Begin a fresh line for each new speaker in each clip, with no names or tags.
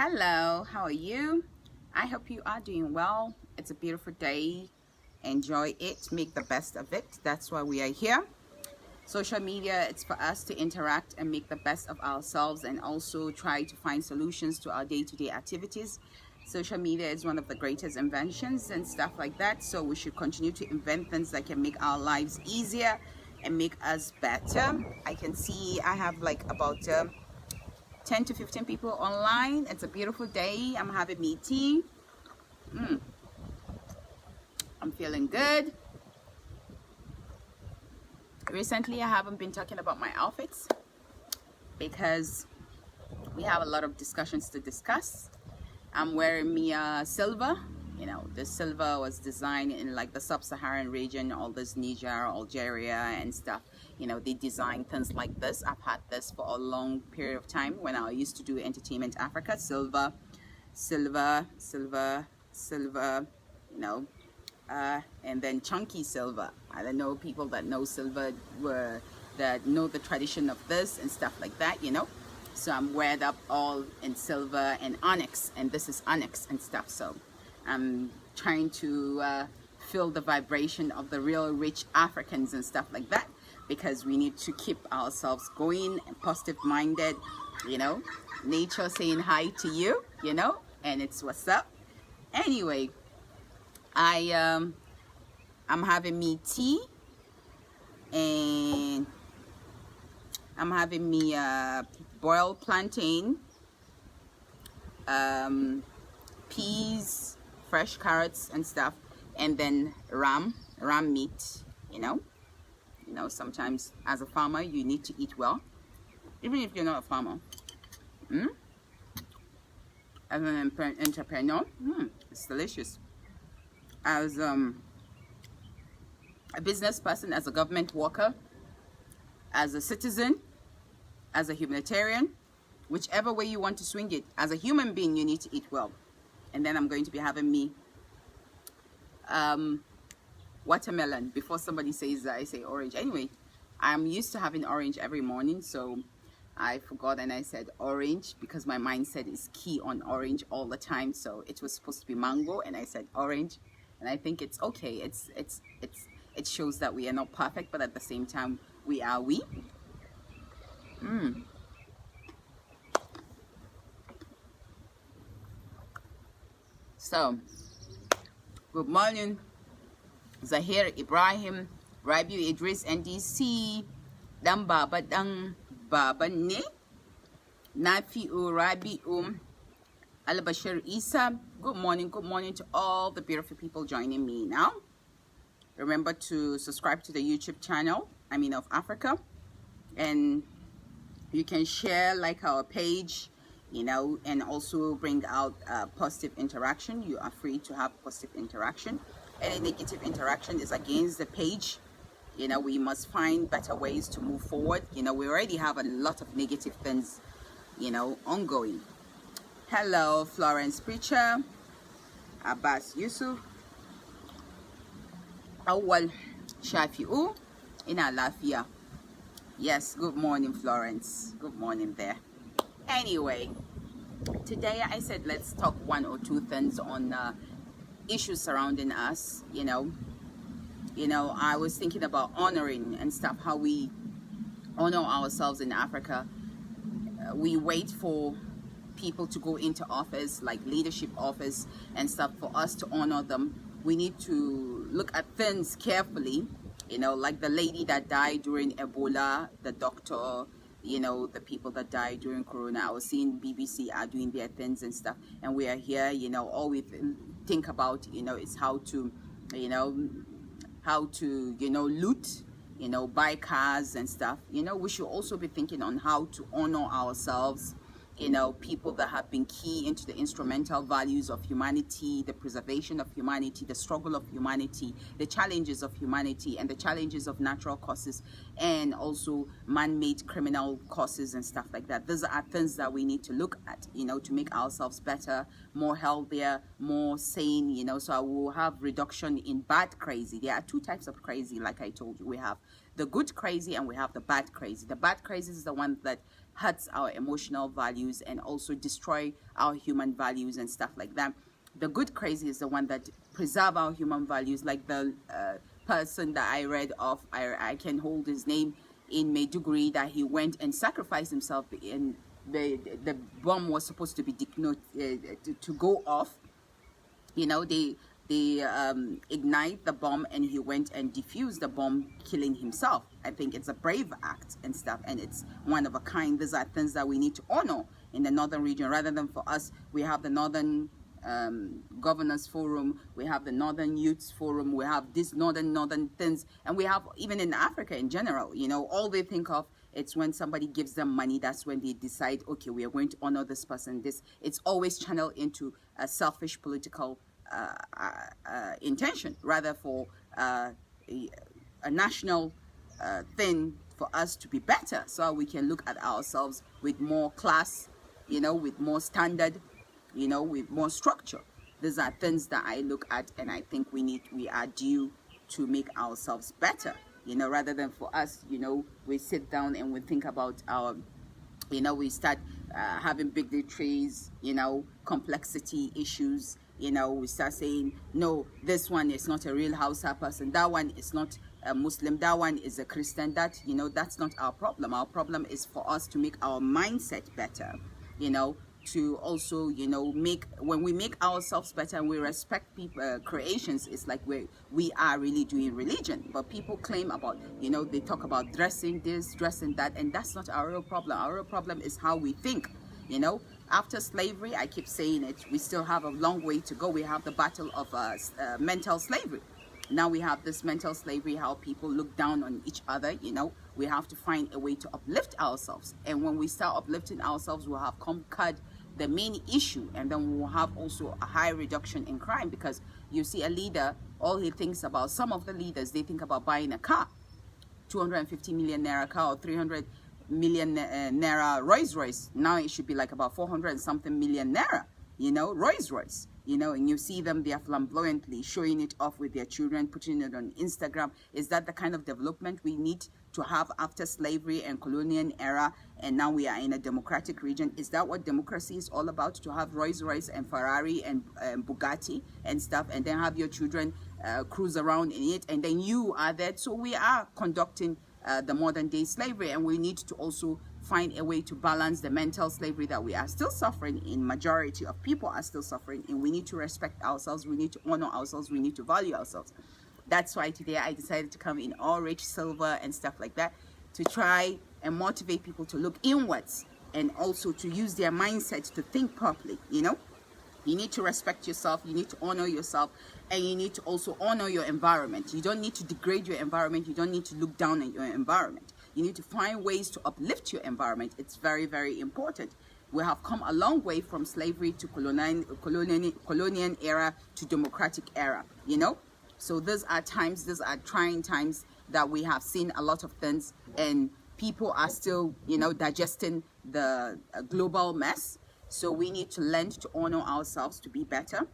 Hello, how are you? I hope you are doing well. It's a beautiful day. Enjoy it, make the best of it. That's why we are here. Social media, it's for us to interact and make the best of ourselves and also try to find solutions to our day-to-day activities. Social media is one of the greatest inventions and stuff like that. So we should continue to invent things that can make our lives easier and make us better. I can see I have like about 10 to 15 people online. It's a beautiful day. I'm having me tea. I'm feeling good. Recently, I haven't been talking about my outfits because we have a lot of discussions to discuss. I'm wearing me silver. You know, the silver was designed in like the sub-Saharan region, all this Niger, Algeria and stuff. You know, they design things like this. I've had this for a long period of time when I used to do Entertainment Africa. Silver, silver, silver, silver, you know, and then chunky silver. I don't know people that know silver that know the tradition of this and stuff like that, you know. So I'm weared up all in silver and onyx, and this is onyx and stuff. So I'm trying to feel the vibration of the real rich Africans and stuff like that, because we need to keep ourselves going and positive minded, you know. Nature saying hi to you, you know, and it's what's up. Anyway, I'm having me tea, and I'm having me boiled plantain, peas, fresh carrots and stuff, and then ram meat. You know, sometimes as a farmer you need to eat well, even if you're not a farmer. As an entrepreneur, it's delicious. As a business person, as a government worker, as a citizen, as a humanitarian, whichever way you want to swing it, as a human being, you need to eat well. And then I'm going to be having me watermelon. Before somebody says that I say orange. Anyway, I'm used to having orange every morning, so I forgot and I said orange because my mindset is key on orange all the time. So it was supposed to be mango and I said orange, and I think it's okay. It shows that we are not perfect, but at the same time we are we. So, good morning, Zahir Ibrahim, Rabiu Idris NDC, Dan Baba Ne, Nafiu Rabiu, Al-Bashir Isa. Good morning to all the beautiful people joining me now. Remember to subscribe to the YouTube channel, Aminaofafrica, and you can share, like our page, you know, and also bring out positive interaction. You are free to have positive interaction. Any negative interaction is against the page. You know, we must find better ways to move forward. You know, we already have a lot of negative things, you know, ongoing. Hello, Florence Preacher, Abbas Yusuf, Awal Shafi'u, Ina Lafia. Yes, good morning, Florence. Good morning there. Anyway, today I said let's talk one or two things on issues surrounding us. You know, I was thinking about honoring and stuff, how we honor ourselves in Africa. We wait for people to go into office, like leadership office and stuff, for us to honor them. We need to look at things carefully, you know, like the lady that died during Ebola, the doctor, you know, the people that died during Corona. I was seeing BBC are doing their things and stuff, and we are here, you know, all we think about, you know, is how to loot, you know, buy cars and stuff. You know, we should also be thinking on how to honor ourselves, you know, people that have been key into the instrumental values of humanity, the preservation of humanity, the struggle of humanity, the challenges of humanity, and the challenges of natural causes, and also man-made criminal causes and stuff like that. Those are things that we need to look at, you know, to make ourselves better, more healthier, more sane, you know. So I will have reduction in bad crazy. There are two types of crazy, like I told you. We have the good crazy and we have the bad crazy. The bad crazy is the one that hurts our emotional values and also destroy our human values and stuff like that. The good crazy is the one that preserve our human values, like the person that I read of. I can hold his name, in Maiduguri, that he went and sacrificed himself, and the bomb was supposed to be to go off. You know, they ignite the bomb, and he went and defused the bomb, killing himself. I think it's a brave act and stuff, and it's one of a kind. These are things that we need to honor in the northern region, rather than for us. We have the Northern Governors Forum, we have the Northern Youths Forum, we have these northern things, and we have, even in Africa in general, you know, all they think of, it's when somebody gives them money, that's when they decide, okay, we are going to honor this person. It's always channeled into a selfish political intention, rather for a national thing for us to be better, so we can look at ourselves with more class, you know, with more standard, you know, with more structure. These are things that I look at, and I think we are due to make ourselves better, you know, rather than for us, you know, we sit down and we think about our, you know, we start having bigotries, you know, complexity issues, you know, we start saying, no, this one is not a real Hausa person, that one is not a Muslim, that one is a Christian. That, you know, that's not our problem. Our problem is for us to make our mindset better, you know, to also, you know, when we make ourselves better and we respect people, creations, it's like we are really doing religion. But people claim about, you know, they talk about dressing this, dressing that, and that's not our real problem. Our real problem is how we think, you know. After slavery, I keep saying it, we still have a long way to go. We have the battle of mental slavery. Now we have this mental slavery, how people look down on each other, you know. We have to find a way to uplift ourselves. And when we start uplifting ourselves, we'll have conquered the main issue, and then we'll have also a high reduction in crime. Because you see a leader, all he thinks about, some of the leaders, they think about buying a car, 250 million naira car, or 300 million naira Rolls Royce. Now it should be like about 400 and something million naira, you know, Rolls Royce. You know, and you see them, they are flamboyantly showing it off with their children, putting it on Instagram. Is that the kind of development we need to have after slavery and colonial era, and now we are in a democratic region? Is that what democracy is all about, to have Rolls Royce and Ferrari and Bugatti and stuff, and then have your children cruise around in it, and then you are there? So we are conducting the modern day slavery, and we need to also find a way to balance the mental slavery that we are still suffering in. Majority of people are still suffering, and we need to respect ourselves, we need to honor ourselves, we need to value ourselves. That's why today I decided to come in all rich silver and stuff like that, to try and motivate people to look inwards, and also to use their mindset to think properly. You know, you need to respect yourself, you need to honor yourself, and you need to also honor your environment. You don't need to degrade your environment, you don't need to look down on your environment. You need to find ways to uplift your environment. It's very, very important. We have come a long way from slavery to colonial era to democratic era, you know. So these are times, these are trying times that we have seen a lot of things, and people are still, you know, digesting the global mess. So we need to learn to honor ourselves, to be better,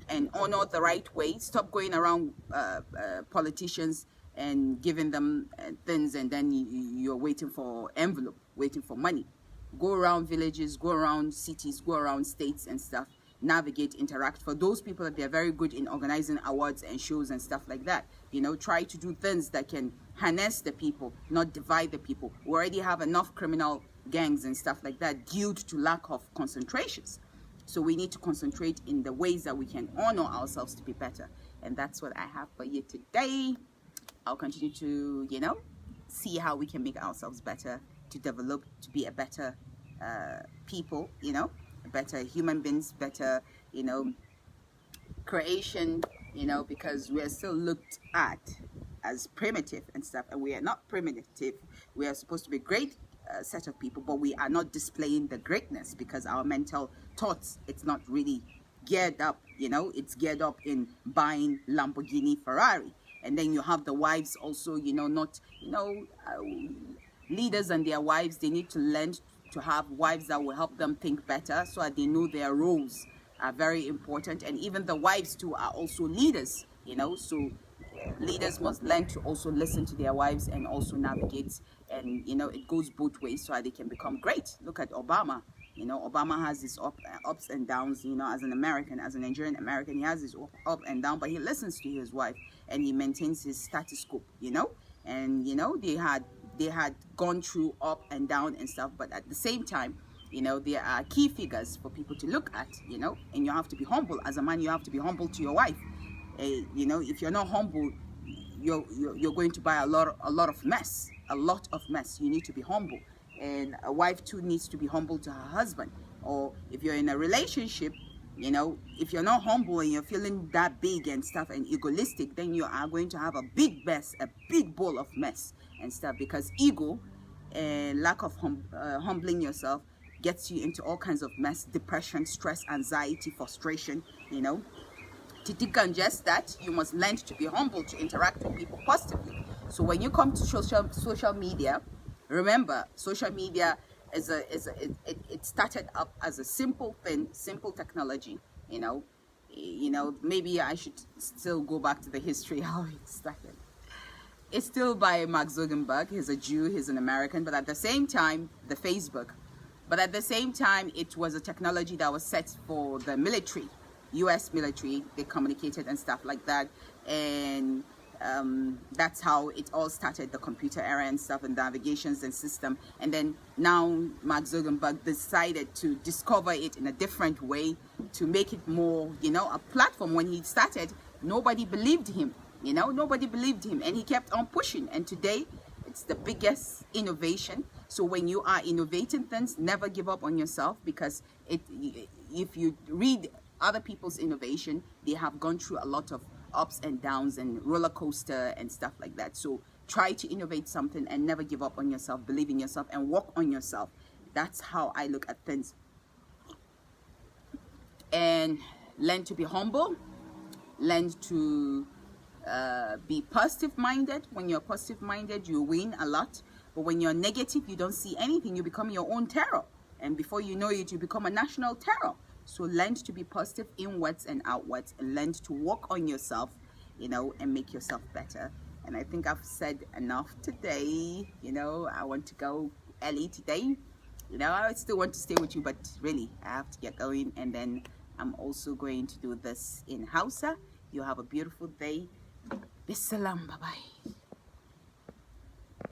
and honor the right way. Stop going around politicians and giving them things, and then you're waiting for envelope, waiting for money. Go around villages, go around cities, go around states and stuff, navigate, interact. For those people that they're very good in organizing awards and shows and stuff like that, you know, try to do things that can harness the people, not divide the people. We already have enough criminal gangs and stuff like that due to lack of concentrations. So we need to concentrate in the ways that we can honor ourselves to be better. And that's what I have for you today. I'll continue to, you know, see how we can make ourselves better, to develop, to be a better people, you know, better human beings, better, you know, creation, you know, because we are still looked at as primitive and stuff, and we are not primitive. We are supposed to be great set of people, but we are not displaying the greatness because our mental thoughts, it's not really geared up, you know, it's geared up in buying Lamborghini, Ferrari. And then you have the wives also, you know, not, you know, leaders and their wives, they need to learn to have wives that will help them think better, so that they know their roles are very important. And even the wives too are also leaders, you know, so leaders must learn to also listen to their wives and also navigate and it goes both ways so that they can become great. Look at Obama. Obama has his ups and downs. As an American, as a Nigerian American, he has his up and down, but he listens to his wife and he maintains his status quo. And they had gone through up and down and stuff, but at the same time, there are key figures for people to look at. And you have to be humble. As a man, you have to be humble to your wife. If you're not humble, you're going to buy a lot of mess. You need to be humble, and a wife too needs to be humble to her husband. Or if you're in a relationship, if you're not humble and you're feeling that big and stuff and egoistic, then you are going to have a big mess, a big bowl of mess and stuff, because ego and lack of humbling yourself gets you into all kinds of mess: depression, stress, anxiety, frustration. To decongest that, you must learn to be humble, to interact with people positively. So when you come to social media, remember, social media it started up as a simple thing, simple technology. Maybe I should still go back to the history how it started. It's still by Mark Zuckerberg. He's a Jew, he's an American, but at the same time, the Facebook. But at the same time, it was a technology that was set for the military, US military. They communicated and stuff like that. And that's how it all started, the computer era and stuff, and navigations and system. And then now Mark Zuckerberg decided to discover it in a different way, to make it more, a platform. When he started, nobody believed him. Nobody believed him, and he kept on pushing. And today, it's the biggest innovation. So when you are innovating things, never give up on yourself, because if you read other people's innovation, they have gone through a lot of ups and downs and roller coaster and stuff like that. So try to innovate something and never give up on yourself. Believe in yourself and work on yourself. That's how I look at things. And learn to be humble. Learn to be positive minded. When you're positive minded, you win a lot. But when you're negative, you don't see anything. You become your own terror. And before you know it, you become a national terror. So learn to be positive inwards and outwards, and learn to work on yourself, and make yourself better. And I think I've said enough today. I want to go early today. I still want to stay with you, but really, I have to get going. And then I'm also going to do this in Hausa. You have a beautiful day. Bisalam. Bye-bye.